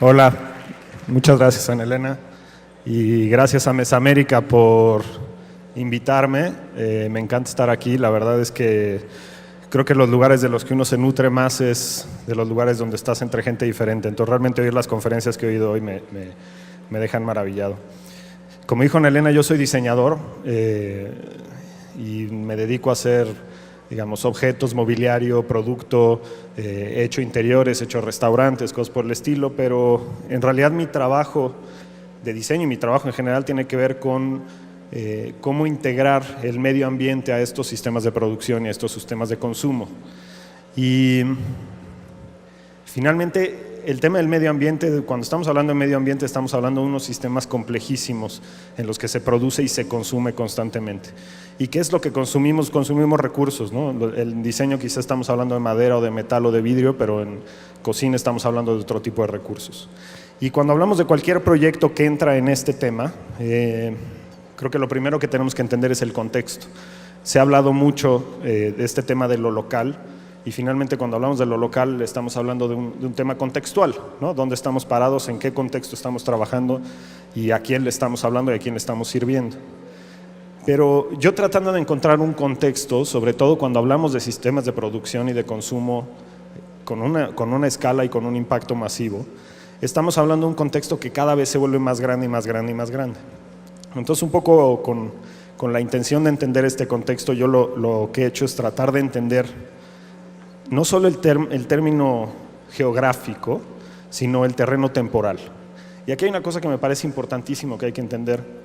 Hola, muchas gracias Ana Elena y gracias a Mesamérica por invitarme. Me encanta estar aquí, la verdad es que creo que los lugares de los que uno se nutre más es de los lugares donde estás entre gente diferente. Entonces realmente oír las conferencias que he oído hoy me dejan maravillado. Como dijo Ana Elena, yo soy diseñador y me dedico a hacer, digamos, objetos, mobiliario, producto, he hecho interiores, he hecho restaurantes, cosas por el estilo, pero en realidad mi trabajo de diseño y mi trabajo en general tiene que ver con cómo integrar el medio ambiente a estos sistemas de producción y a estos sistemas de consumo. Y finalmente, el tema del medio ambiente, cuando estamos hablando de medio ambiente, estamos hablando de unos sistemas complejísimos en los que se produce y se consume constantemente. ¿Y qué es lo que consumimos? Consumimos recursos, ¿no? El diseño quizás estamos hablando de madera o de metal o de vidrio, pero en cocina estamos hablando de otro tipo de recursos. Y cuando hablamos de cualquier proyecto que entra en este tema, creo que lo primero que tenemos que entender es el contexto. Se ha hablado mucho de este tema de lo local, y finalmente cuando hablamos de lo local estamos hablando de un tema contextual, ¿no? ¿Dónde estamos parados, en qué contexto estamos trabajando y a quién le estamos hablando y a quién le estamos sirviendo? Pero yo tratando de encontrar un contexto, sobre todo cuando hablamos de sistemas de producción y de consumo con una escala y con un impacto masivo, estamos hablando de un contexto que cada vez se vuelve más grande y más grande y más grande. Entonces un poco con la intención de entender este contexto, yo lo que he hecho es tratar de entender no solo el término geográfico, sino el terreno temporal. Y aquí hay una cosa que me parece importantísimo que hay que entender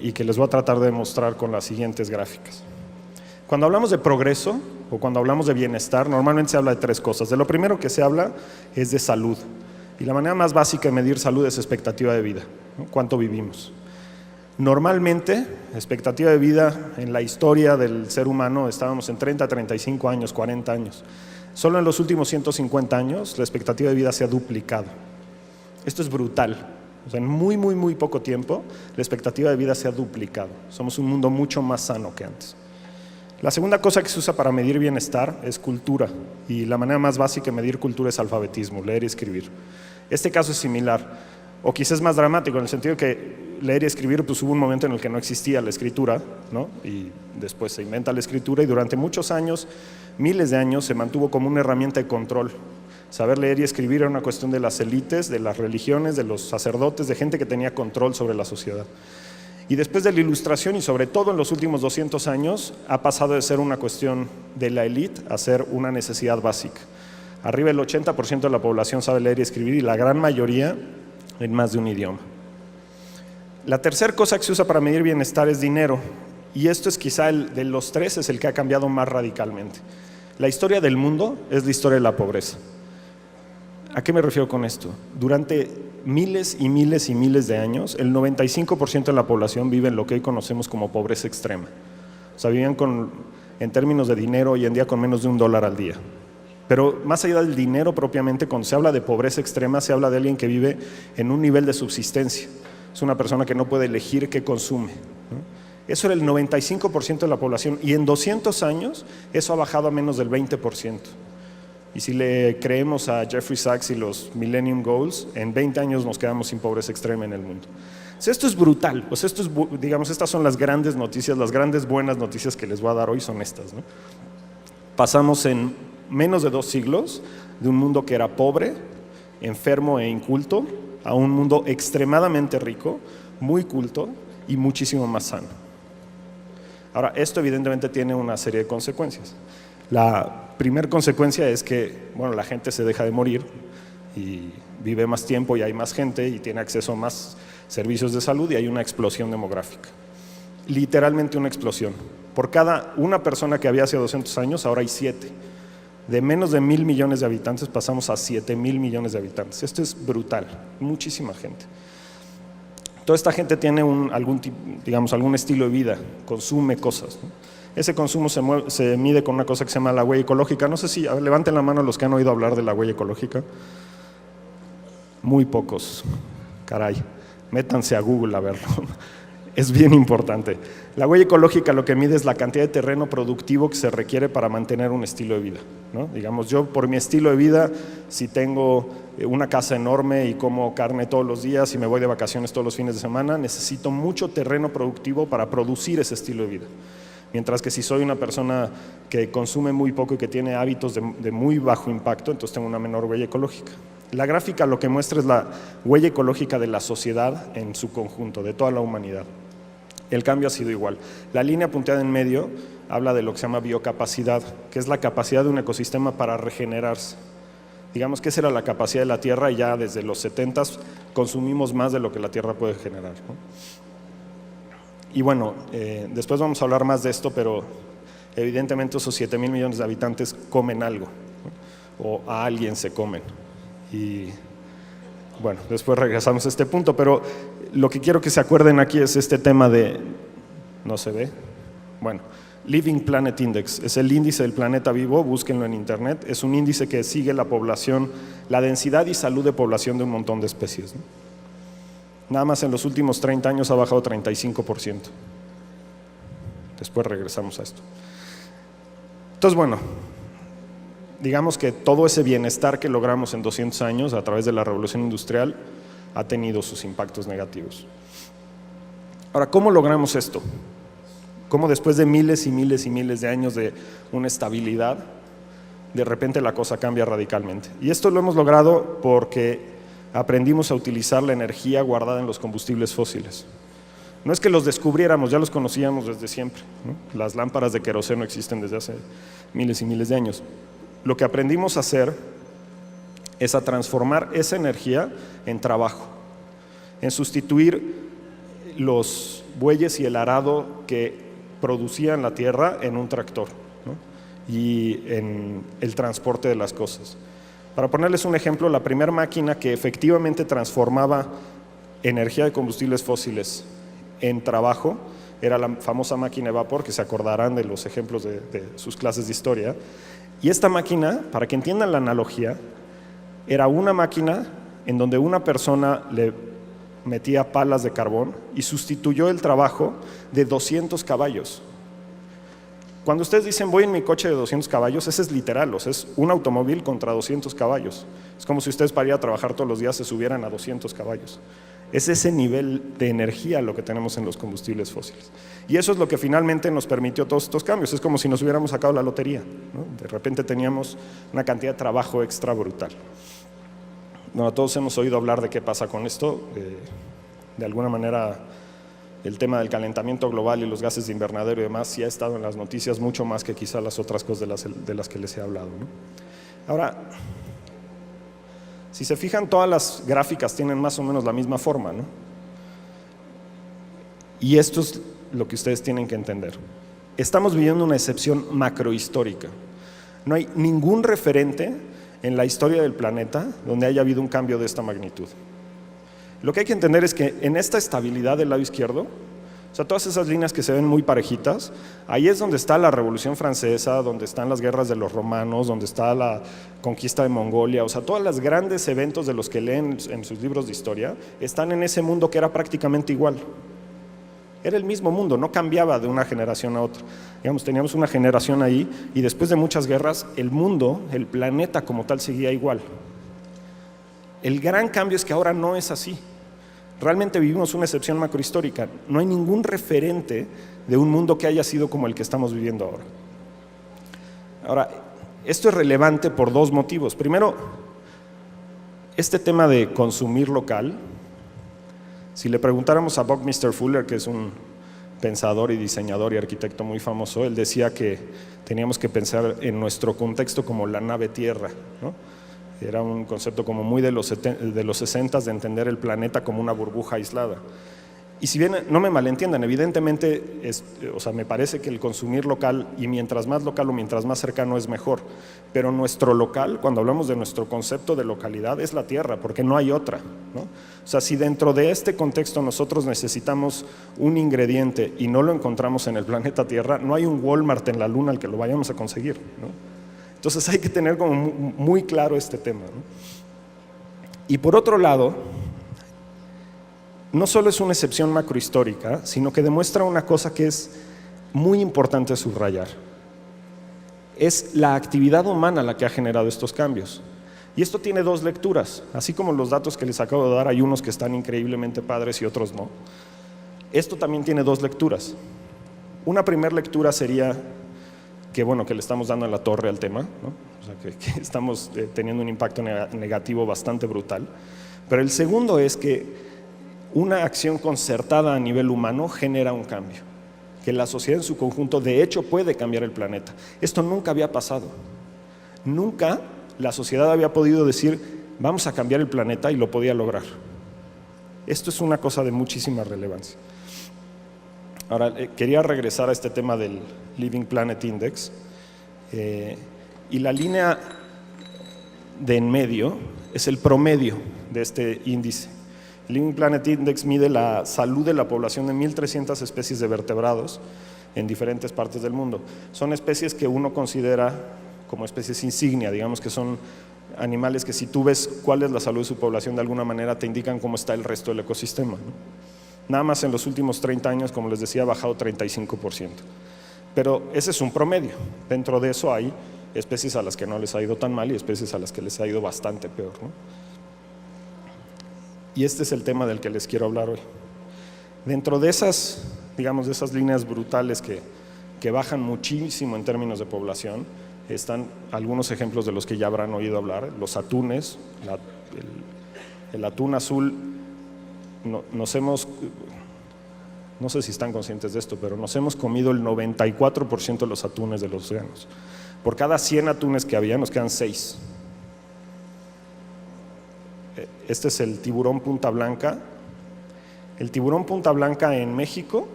y que les voy a tratar de mostrar con las siguientes gráficas. Cuando hablamos de progreso o cuando hablamos de bienestar, normalmente se habla de tres cosas. De lo primero que se habla es de salud. Y la manera más básica de medir salud es expectativa de vida, ¿no? ¿Cuánto vivimos? Normalmente, expectativa de vida en la historia del ser humano estábamos en 30, 35 años, 40 años. Solo en los últimos 150 años la expectativa de vida se ha duplicado. Esto es brutal. O sea, en muy poco tiempo la expectativa de vida se ha duplicado. Somos un mundo mucho más sano que antes. La segunda cosa que se usa para medir bienestar es cultura. Y la manera más básica de medir cultura es alfabetismo, leer y escribir. Este caso es similar. O quizás más dramático, en el sentido que leer y escribir, pues hubo un momento en el que no existía la escritura, ¿no? Y después se inventa la escritura y durante muchos años, miles de años, se mantuvo como una herramienta de control. Saber leer y escribir era una cuestión de las élites, de las religiones, de los sacerdotes, de gente que tenía control sobre la sociedad. Y después de la Ilustración y sobre todo en los últimos 200 años, ha pasado de ser una cuestión de la élite a ser una necesidad básica. Arriba del 80% de la población sabe leer y escribir y la gran mayoría en más de un idioma. La tercera cosa que se usa para medir bienestar es dinero, y esto es quizá de los tres es el que ha cambiado más radicalmente. La historia del mundo es la historia de la pobreza. ¿A qué me refiero con esto? Durante miles y miles y miles de años, el 95% de la población vive en lo que hoy conocemos como pobreza extrema. O sea, vivían en términos de dinero hoy en día con menos de $1 al día. Pero más allá del dinero propiamente, cuando se habla de pobreza extrema, se habla de alguien que vive en un nivel de subsistencia. Es una persona que no puede elegir qué consume, ¿no? Eso era el 95% de la población y en 200 años eso ha bajado a menos del 20%. Y si le creemos a Jeffrey Sachs y los Millennium Goals, en 20 años nos quedamos sin pobreza extrema en el mundo. O sea, esto es brutal. O sea, digamos, estas son las grandes noticias, las grandes buenas noticias que les voy a dar hoy son estas, ¿no? Pasamos en menos de 2 siglos de un mundo que era pobre, enfermo e inculto, a un mundo extremadamente rico, muy culto y muchísimo más sano. Ahora, esto evidentemente tiene una serie de consecuencias. La primera consecuencia es que, bueno, la gente se deja de morir y vive más tiempo y hay más gente y tiene acceso a más servicios de salud y hay una explosión demográfica. Literalmente una explosión. Por cada una persona que había hace 200 años, ahora hay 7. De menos de 1.000 millones de habitantes pasamos a 7.000 millones de habitantes. Esto es brutal, muchísima gente. Toda esta gente tiene algún estilo de vida, consume cosas, ¿no? Ese consumo se mide con una cosa que se llama la huella ecológica. No sé si, levanten la mano los que han oído hablar de la huella ecológica. Muy pocos, caray, métanse a Google a verlo. es bien importante. La huella ecológica lo que mide es la cantidad de terreno productivo que se requiere para mantener un estilo de vida, ¿no? Digamos, yo por mi estilo de vida, si tengo una casa enorme y como carne todos los días y me voy de vacaciones todos los fines de semana, necesito mucho terreno productivo para producir ese estilo de vida. Mientras que si soy una persona que consume muy poco y que tiene hábitos de muy bajo impacto, entonces tengo una menor huella ecológica. La gráfica lo que muestra es la huella ecológica de la sociedad en su conjunto, de toda la humanidad. El cambio ha sido igual. La línea punteada en medio habla de lo que se llama biocapacidad, que es la capacidad de un ecosistema para regenerarse. Digamos que esa era la capacidad de la Tierra y ya desde los 70s consumimos más de lo que la Tierra puede generar, ¿no? Y bueno, después vamos a hablar más de esto, pero evidentemente esos 7,000 millones de habitantes comen algo, ¿no? O a alguien se comen. Y bueno, después regresamos a este punto, pero lo que quiero que se acuerden aquí es este tema de, ¿no se ve? Bueno, Living Planet Index, es el índice del planeta vivo, búsquenlo en internet, es un índice que sigue la población, la densidad y salud de población de un montón de especies, ¿no? Nada más en los últimos 30 años ha bajado 35%. Después regresamos a esto. Entonces, bueno, digamos que todo ese bienestar que logramos en 200 años a través de la revolución industrial ha tenido sus impactos negativos. Ahora, ¿cómo logramos esto? ¿Cómo después de miles y miles y miles de años de una estabilidad, de repente la cosa cambia radicalmente? Y esto lo hemos logrado porque aprendimos a utilizar la energía guardada en los combustibles fósiles. No es que los descubriéramos, ya los conocíamos desde siempre, ¿no? Las lámparas de queroseno existen desde hace miles y miles de años. Lo que aprendimos a hacer es a transformar esa energía en trabajo, en sustituir los bueyes y el arado que producían la tierra en un tractor, ¿no? Y en el transporte de las cosas. Para ponerles un ejemplo, la primera máquina que efectivamente transformaba energía de combustibles fósiles en trabajo era la famosa máquina de vapor, que se acordarán de los ejemplos de sus clases de historia. Y esta máquina, para que entiendan la analogía, era una máquina en donde una persona le metía palas de carbón y sustituyó el trabajo de 200 caballos. Cuando ustedes dicen voy en mi coche de 200 caballos, ese es literal, o sea, es un automóvil contra 200 caballos. Es como si ustedes para ir a trabajar todos los días se subieran a 200 caballos. Es ese nivel de energía lo que tenemos en los combustibles fósiles. Y eso es lo que finalmente nos permitió todos estos cambios. Es como si nos hubiéramos sacado la lotería, ¿no? De repente teníamos una cantidad de trabajo extra brutal. Bueno, todos hemos oído hablar de qué pasa con esto. De alguna manera, el tema del calentamiento global y los gases de invernadero y demás sí ha estado en las noticias mucho más que quizá las otras cosas de las que les he hablado, ¿no? Ahora, si se fijan, todas las gráficas tienen más o menos la misma forma, ¿no? Y esto es lo que ustedes tienen que entender. Estamos viviendo una excepción macrohistórica. No hay ningún referente en la historia del planeta donde haya habido un cambio de esta magnitud. Lo que hay que entender es que en esta estabilidad del lado izquierdo, o sea, todas esas líneas que se ven muy parejitas, ahí es donde está la Revolución Francesa, donde están las guerras de los romanos, donde está la conquista de Mongolia, o sea, todos los grandes eventos de los que leen en sus libros de historia están en ese mundo que era prácticamente igual. Era el mismo mundo, no cambiaba de una generación a otra. Digamos, teníamos una generación ahí y después de muchas guerras, el mundo, el planeta como tal seguía igual. El gran cambio es que ahora no es así. Realmente vivimos una excepción macrohistórica. No hay ningún referente de un mundo que haya sido como el que estamos viviendo ahora. Ahora, esto es relevante por dos motivos. Primero, este tema de consumir local. Si le preguntáramos a Buckminster Fuller, que es un pensador y diseñador y arquitecto muy famoso, él decía que teníamos que pensar en nuestro contexto como la nave Tierra, ¿no? Era un concepto como muy de los 60s, de entender el planeta como una burbuja aislada. Y si bien no me malentiendan, evidentemente, o sea, me parece que el consumir local, y mientras más local o mientras más cercano es mejor, pero nuestro local, cuando hablamos de nuestro concepto de localidad, es la tierra, porque no hay otra, ¿no? O sea, si dentro de este contexto nosotros necesitamos un ingrediente y no lo encontramos en el planeta Tierra, no hay un Walmart en la luna al que lo vayamos a conseguir, ¿no? Entonces hay que tener como muy claro este tema, ¿no? Y por otro lado, no solo es una excepción macrohistórica, sino que demuestra una cosa que es muy importante subrayar. Es la actividad humana la que ha generado estos cambios. Y esto tiene dos lecturas, así como los datos que les acabo de dar, hay unos que están increíblemente padres y otros no. Esto también tiene dos lecturas. Una primera lectura sería que, bueno, que le estamos dando en la torre al tema, ¿no? O sea, que estamos teniendo un impacto negativo bastante brutal. Pero el segundo es que una acción concertada a nivel humano genera un cambio, que la sociedad en su conjunto de hecho puede cambiar el planeta. Esto nunca había pasado. Nunca la sociedad había podido decir vamos a cambiar el planeta y lo podía lograr. Esto es una cosa de muchísima relevancia. Ahora, quería regresar a este tema del Living Planet Index y la línea de en medio es el promedio de este índice. El Living Planet Index mide la salud de la población de 1.300 especies de vertebrados en diferentes partes del mundo. Son especies que uno considera como especies insignia, digamos que son animales que si tú ves cuál es la salud de su población, de alguna manera te indican cómo está el resto del ecosistema, ¿no? Nada más en los últimos 30 años, como les decía, ha bajado 35%. Pero ese es un promedio. Dentro de eso hay especies a las que no les ha ido tan mal y especies a las que les ha ido bastante peor, ¿no? Y este es el tema del que les quiero hablar hoy. Dentro de esas, digamos, de esas líneas brutales que bajan muchísimo en términos de población, están algunos ejemplos de los que ya habrán oído hablar. Los atunes, el atún azul, no sé si están conscientes de esto, pero nos hemos comido el 94% de los atunes de los océanos. Por cada 100 atunes que había, nos quedan 6. Este es el tiburón punta blanca. El tiburón punta blanca en México,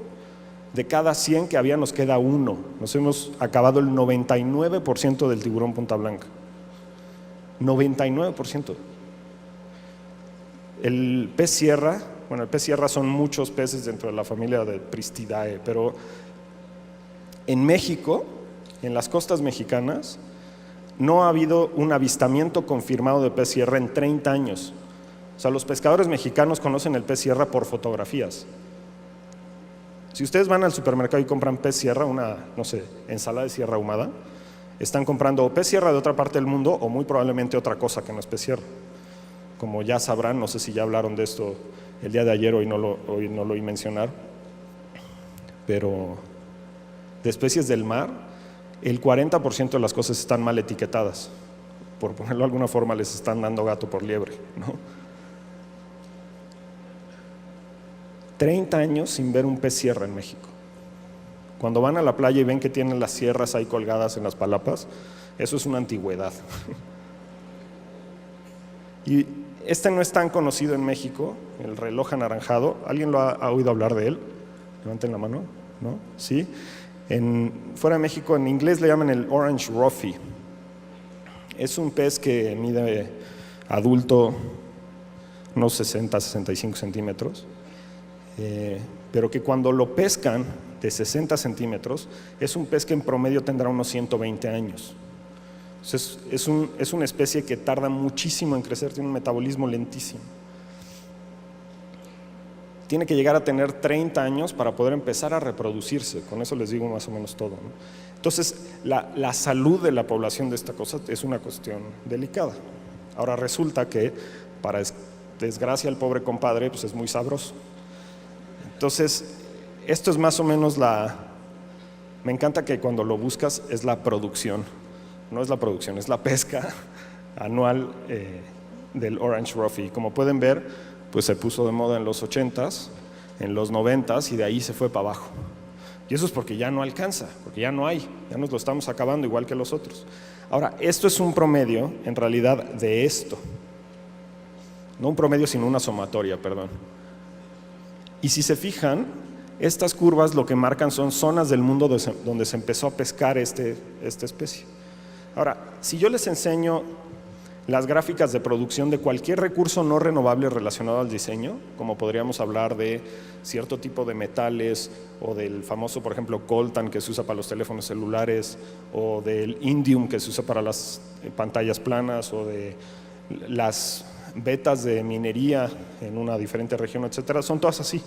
de cada 100 que había, nos queda 1. Nos hemos acabado el 99% del tiburón punta blanca. 99%. El pez sierra, bueno, el pez sierra son muchos peces dentro de la familia de Pristidae, pero en México, en las costas mexicanas, no ha habido un avistamiento confirmado de pez sierra en 30 años. O sea, los pescadores mexicanos conocen el pez sierra por fotografías. Si ustedes van al supermercado y compran pez sierra, una, no sé, ensalada de sierra ahumada, están comprando o pez sierra de otra parte del mundo o muy probablemente otra cosa que no es pez sierra. Como ya sabrán, no sé si ya hablaron de esto el día de ayer, hoy no lo oí mencionar, pero de especies del mar, el 40% de las cosas están mal etiquetadas. Por ponerlo de alguna forma, les están dando gato por liebre, ¿no? 30 años sin ver un pez sierra en México. Cuando van a la playa y ven que tienen las sierras ahí colgadas en las palapas, eso es una antigüedad. Y este no es tan conocido en México, el reloj anaranjado. ¿Alguien lo ha oído hablar de él? Levanten la mano, ¿no? ¿Sí? Fuera de México, en inglés le llaman el Orange Roughy. Es un pez que mide adulto unos 60-65 centímetros, pero que cuando lo pescan de 60 centímetros, es un pez que en promedio tendrá unos 120 años. Entonces, es una especie que tarda muchísimo en crecer, tiene un metabolismo lentísimo. Tiene que llegar a tener 30 años para poder empezar a reproducirse, con eso les digo más o menos todo, ¿no? Entonces, la salud de la población de esta cosa es una cuestión delicada. Ahora resulta que, para desgracia del pobre compadre, pues es muy sabroso. Entonces, esto es más o menos me encanta que cuando lo buscas es la producción. No es la producción, es la pesca anual del Orange Roughy. Como pueden ver, pues se puso de moda en los 80s, en los 90s y de ahí se fue para abajo. Y eso es porque ya no alcanza, porque ya no hay, ya nos lo estamos acabando igual que los otros. Ahora, esto es un promedio, en realidad, de esto. No un promedio, sino una sumatoria, perdón. Y si se fijan, estas curvas lo que marcan son zonas del mundo donde se empezó a pescar esta especie. Ahora, si yo les enseño las gráficas de producción de cualquier recurso no renovable relacionado al diseño, como podríamos hablar de cierto tipo de metales o del famoso, por ejemplo, coltan que se usa para los teléfonos celulares, o del indium que se usa para las pantallas planas, o de las vetas de minería en una diferente región, etcétera, son todas así.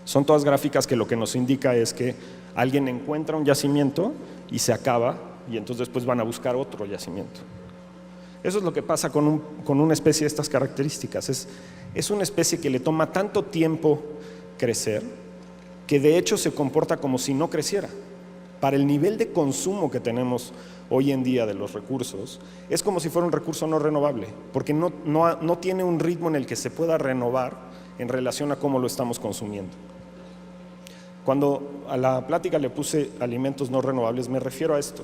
Son todas gráficas que lo que nos indica es que alguien encuentra un yacimiento y se acaba, y entonces después van a buscar otro yacimiento. Eso es lo que pasa con una especie de estas características. Es una especie que le toma tanto tiempo crecer que de hecho se comporta como si no creciera. Para el nivel de consumo que tenemos hoy en día de los recursos, es como si fuera un recurso no renovable, porque no tiene un ritmo en el que se pueda renovar en relación a cómo lo estamos consumiendo. Cuando a la plática le puse alimentos no renovables, me refiero a esto.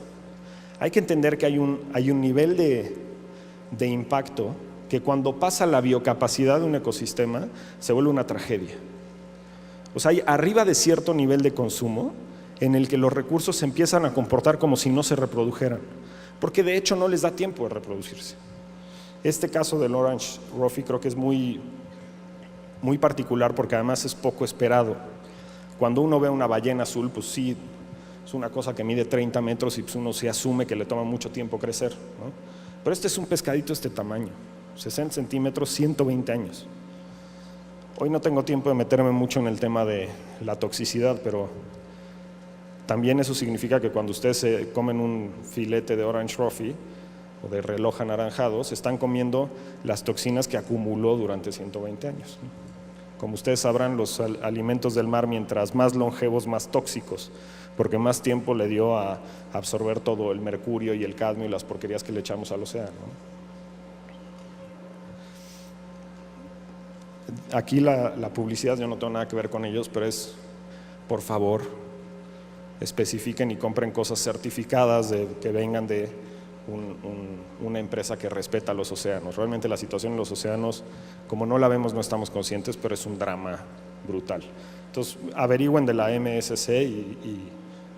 Hay que entender que hay un nivel de impacto que cuando pasa la biocapacidad de un ecosistema se vuelve una tragedia. O sea, hay arriba de cierto nivel de consumo en el que los recursos se empiezan a comportar como si no se reprodujeran, porque de hecho no les da tiempo de reproducirse. Este caso del Orange Roffy creo que es muy particular porque además es poco esperado. Cuando uno ve una ballena azul, pues sí, es una cosa que mide 30 metros y pues uno se asume que le toma mucho tiempo crecer, ¿no? Pero este es un pescadito de este tamaño, 60 centímetros, 120 años. Hoy no tengo tiempo de meterme mucho en el tema de la toxicidad, pero también eso significa que cuando ustedes se comen un filete de Orange Roffy o de reloj anaranjado, se están comiendo las toxinas que acumuló durante 120 años. Como ustedes sabrán, los alimentos del mar, mientras más longevos, más tóxicos, porque más tiempo le dio a absorber todo el mercurio y el cadmio y las porquerías que le echamos al océano. Aquí la publicidad, yo no tengo nada que ver con ellos, pero es, por favor, especifiquen y compren cosas certificadas que vengan de una empresa que respeta los océanos. Realmente la situación en los océanos, como no la vemos, no estamos conscientes, pero es un drama brutal. Entonces, averigüen de la MSC y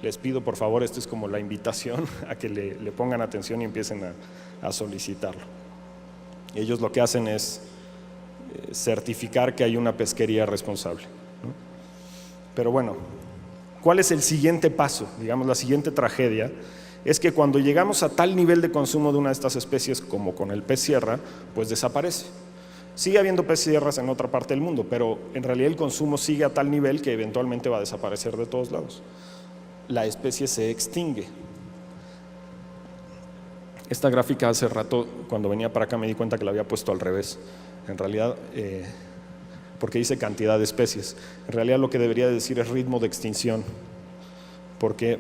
les pido, por favor, esta es como la invitación a que le pongan atención y empiecen a solicitarlo. Ellos lo que hacen es certificar que hay una pesquería responsable, ¿no? Pero bueno, ¿cuál es el siguiente paso? Digamos, la siguiente tragedia es que cuando llegamos a tal nivel de consumo de una de estas especies, como con el pez sierra, pues desaparece. Sigue habiendo pez sierras en otra parte del mundo, pero en realidad el consumo sigue a tal nivel que eventualmente va a desaparecer de todos lados. La especie se extingue. Esta gráfica hace rato, cuando venía para acá, me di cuenta que la había puesto al revés. En realidad, porque dice cantidad de especies. En realidad lo que debería decir es ritmo de extinción, porque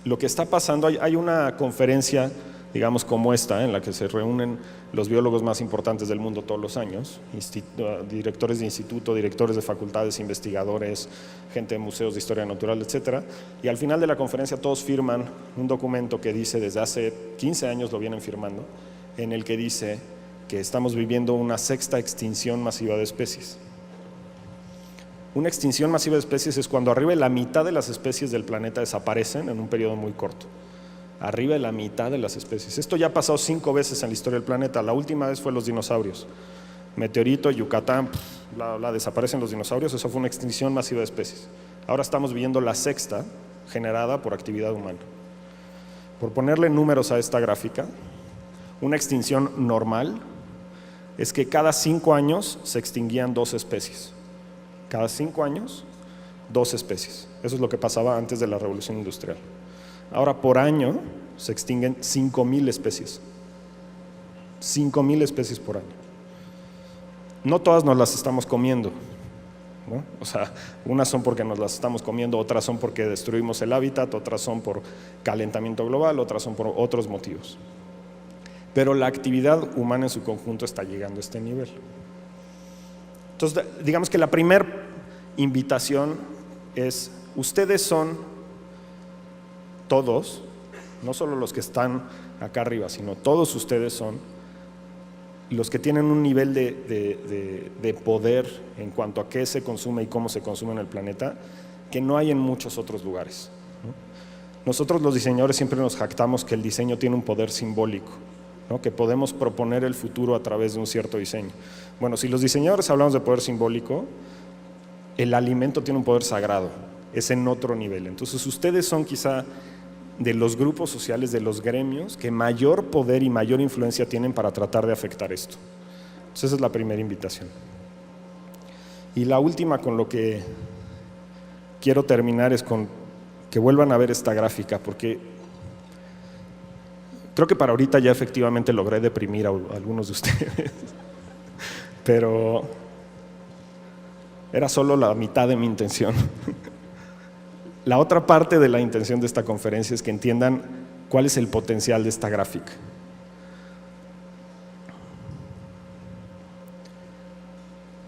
lo que está pasando, hay una conferencia, digamos como esta, en la que se reúnen los biólogos más importantes del mundo todos los años, directores de instituto, directores de facultades, investigadores, gente de museos de historia natural, etcétera, y al final de la conferencia todos firman un documento que dice, desde hace 15 años lo vienen firmando, en el que dice que estamos viviendo una sexta extinción masiva de especies. Una extinción masiva de especies es cuando arriba de la mitad de las especies del planeta desaparecen en un periodo muy corto. Arriba de la mitad de las especies. Esto ya ha pasado 5 veces en la historia del planeta. La última vez fue los dinosaurios. Meteorito, Yucatán, bla, bla, desaparecen los dinosaurios. Eso fue una extinción masiva de especies. Ahora estamos viviendo la sexta, generada por actividad humana. Por ponerle números a esta gráfica, una extinción normal es que cada 5 años se extinguían 2 especies. Cada 5 años, 2 especies. Eso es lo que pasaba antes de la revolución industrial. Ahora, por año, se extinguen 5,000 especies. 5,000 especies por año. No todas nos las estamos comiendo, ¿no? O sea, unas son porque nos las estamos comiendo, otras son porque destruimos el hábitat, otras son por calentamiento global, otras son por otros motivos. Pero la actividad humana en su conjunto está llegando a este nivel. Entonces, digamos que la primera invitación es, ustedes son todos, no solo los que están acá arriba, sino todos ustedes son los que tienen un nivel de poder en cuanto a qué se consume y cómo se consume en el planeta, que no hay en muchos otros lugares, ¿no? Nosotros los diseñadores siempre nos jactamos que el diseño tiene un poder simbólico, ¿no? Que podemos proponer el futuro a través de un cierto diseño. Bueno, si los diseñadores hablamos de poder simbólico, el alimento tiene un poder sagrado, es en otro nivel. Entonces ustedes son quizá de los grupos sociales, de los gremios que mayor poder y mayor influencia tienen para tratar de afectar esto. Entonces esa es la primera invitación. Y la última con lo que quiero terminar es con que vuelvan a ver esta gráfica, porque creo que para ahorita ya efectivamente logré deprimir a algunos de ustedes, pero era solo la mitad de mi intención. La otra parte de la intención de esta conferencia es que entiendan cuál es el potencial de esta gráfica.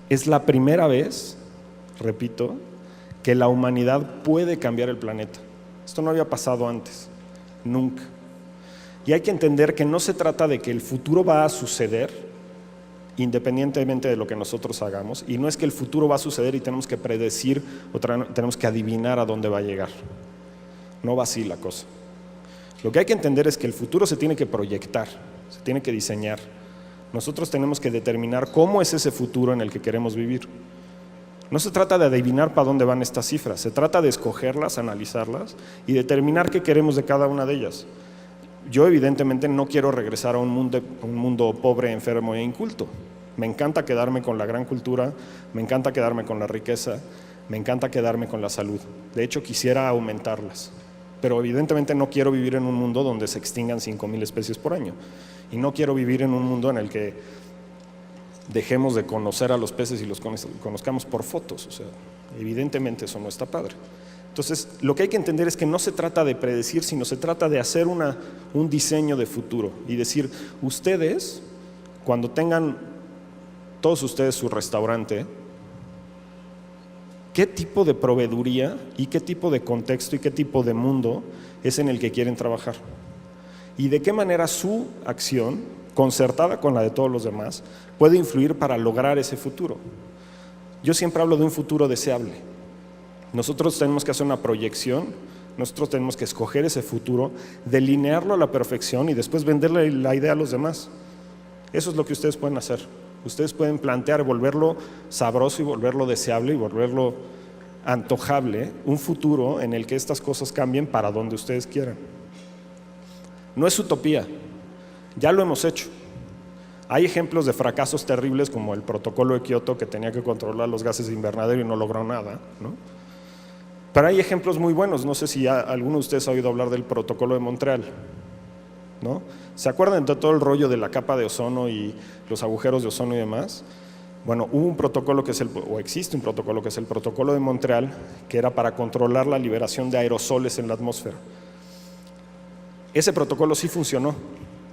Es la primera vez, repito, que la humanidad puede cambiar el planeta. Esto no había pasado antes, nunca. Y hay que entender que no se trata de que el futuro va a suceder independientemente de lo que nosotros hagamos, y no es que el futuro va a suceder y tenemos que predecir o tenemos que adivinar a dónde va a llegar. No va así la cosa. Lo que hay que entender es que el futuro se tiene que proyectar, se tiene que diseñar. Nosotros tenemos que determinar cómo es ese futuro en el que queremos vivir. No se trata de adivinar para dónde van estas cifras, se trata de escogerlas, analizarlas y determinar qué queremos de cada una de ellas. Yo evidentemente no quiero regresar a un mundo pobre, enfermo e inculto. Me encanta quedarme con la gran cultura, me encanta quedarme con la riqueza, me encanta quedarme con la salud. De hecho, quisiera aumentarlas. Pero evidentemente no quiero vivir en un mundo donde se extingan 5,000 especies por año. Y no quiero vivir en un mundo en el que dejemos de conocer a los peces y los conozcamos por fotos. O sea, evidentemente eso no está padre. Entonces, lo que hay que entender es que no se trata de predecir, sino se trata de hacer un diseño de futuro y decir, ustedes, cuando tengan todos ustedes su restaurante, ¿qué tipo de proveeduría y qué tipo de contexto y qué tipo de mundo es en el que quieren trabajar? Y de qué manera su acción, concertada con la de todos los demás, puede influir para lograr ese futuro. Yo siempre hablo de un futuro deseable. Nosotros tenemos que hacer una proyección, nosotros tenemos que escoger ese futuro, delinearlo a la perfección y después venderle la idea a los demás. Eso es lo que ustedes pueden hacer. Ustedes pueden plantear, volverlo sabroso y volverlo deseable y volverlo antojable, un futuro en el que estas cosas cambien para donde ustedes quieran. No es utopía, ya lo hemos hecho. Hay ejemplos de fracasos terribles como el protocolo de Kioto, que tenía que controlar los gases de invernadero y no logró nada, ¿no? Pero hay ejemplos muy buenos. No sé si alguno de ustedes ha oído hablar del protocolo de Montreal, ¿no? ¿Se acuerdan de todo el rollo de la capa de ozono y los agujeros de ozono y demás? Bueno, hubo un protocolo existe un protocolo que es el protocolo de Montreal, que era para controlar la liberación de aerosoles en la atmósfera. Ese protocolo sí funcionó.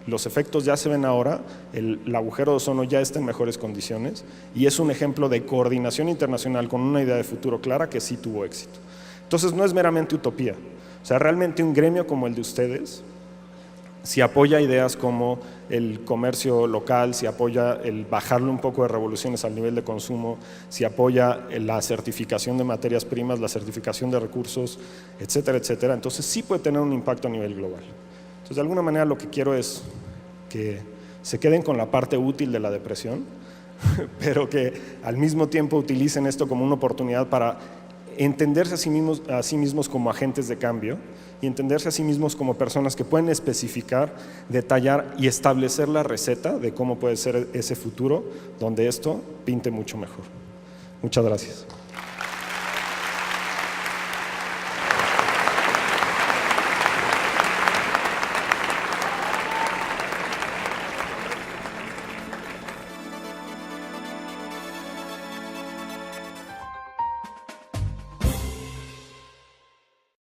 Los efectos ya se ven ahora, el agujero de ozono ya está en mejores condiciones y es un ejemplo de coordinación internacional con una idea de futuro clara que sí tuvo éxito. Entonces no es meramente utopía, o sea, realmente un gremio como el de ustedes, si apoya ideas como el comercio local, si apoya el bajarle un poco de revoluciones al nivel de consumo, si apoya la certificación de materias primas, la certificación de recursos, etcétera, etcétera, entonces sí puede tener un impacto a nivel global. Entonces, de alguna manera lo que quiero es que se queden con la parte útil de la depresión, pero que al mismo tiempo utilicen esto como una oportunidad para entenderse a sí mismos como agentes de cambio y entenderse a sí mismos como personas que pueden especificar, detallar y establecer la receta de cómo puede ser ese futuro donde esto pinte mucho mejor. Muchas gracias.